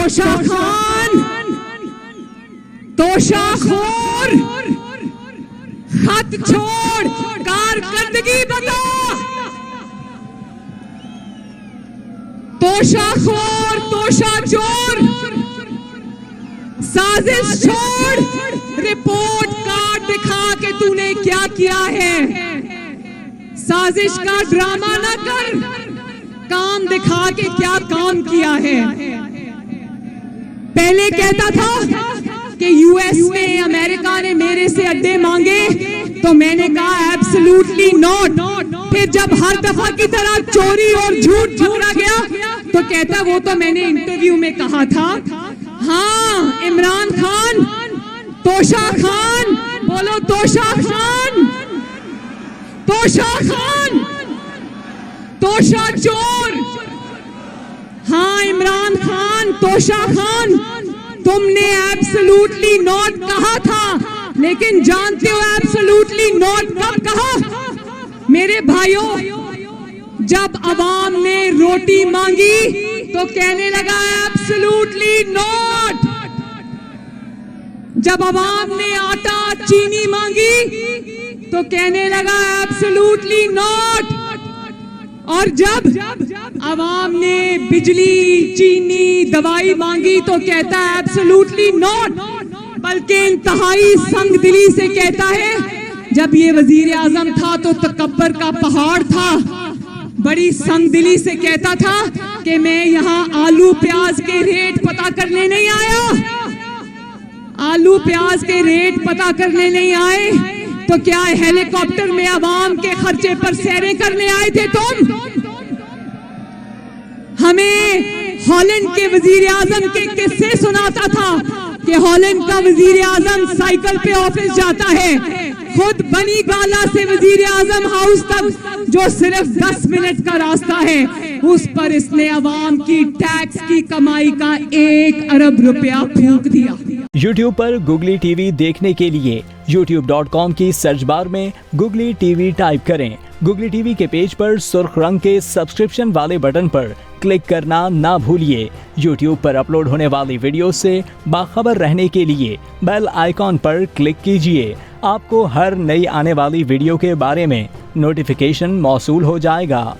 तोशा खान, तोशाखोर, खत छोड़ कारकर्दगी बता। तोशाखोर, तोशाचोर, साजिश छोड़, रिपोर्ट कार्ड दिखा के तूने क्या किया है। साजिश का ड्रामा ना कर, काम दिखा के क्या काम किया है। पहले कहता था कि यूएस में, अमेरिका ने मेरे से अड्डे मांगे तो मैंने कहा एब्सोल्युटली नॉट। फिर जब हर दफा की तरह चोरी और झूठ पकड़ा गया तो कहता वो तो मैंने इंटरव्यू में कहा था। हाँ, इमरान खान, तोशा खान, बोलो तोशा खान, तोशा खान, तोशा चोर। हाँ इमरान खान, तोशा खान, तुमने एब्सोल्युटली नॉट कहा था, लेकिन जानते हो एब्सोल्युटली नॉट कब कहा? मेरे भाइयों, जब अवाम ने रोटी मांगी तो कहने लगा एब्सोल्युटली नॉट। जब अवाम ने आटा चीनी मांगी तो कहने लगा एब्सोल्युटली नॉट। और जब अवाम ने बिजली, चीनी, दवाई मांगी तो कहता है एब्सोल्युटली नॉट। बल्कि इंतहाई संगदिली से कहता है, जब ये वजीर आजम था तो तकब्बर का पहाड़ था, बड़ी संगदिली से कहता था कि मैं यहाँ आलू प्याज के रेट पता करने नहीं आया। आलू प्याज के रेट पता करने नहीं आए तो क्या हेलीकॉप्टर में अवाम के खर्चे पर सैरें करने आए थे तुम? हमें हॉलैंड के वजीर आजम के किस्से सुनाता था कि हॉलैंड का वजीर आजम साइकिल पे ऑफिस जाता है, खुद बनी गाला से वजीर आजम हाउस तक जो सिर्फ 10 मिनट का रास्ता है, उस पर इसने अवाम की टैक्स की कमाई का 1 अरब रुपया फूंक दिया। YouTube पर गुगली टीवी देखने के लिए youtube.com की सर्च बार में गुगली टीवी टाइप करें। गुगली टीवी के पेज पर सुर्ख रंग के सब्सक्रिप्शन वाले बटन पर क्लिक करना ना भूलिए। YouTube पर अपलोड होने वाली वीडियो से बाखबर रहने के लिए बेल आइकॉन पर क्लिक कीजिए। आपको हर नई आने वाली वीडियो के बारे में नोटिफिकेशन मौसूल हो जाएगा।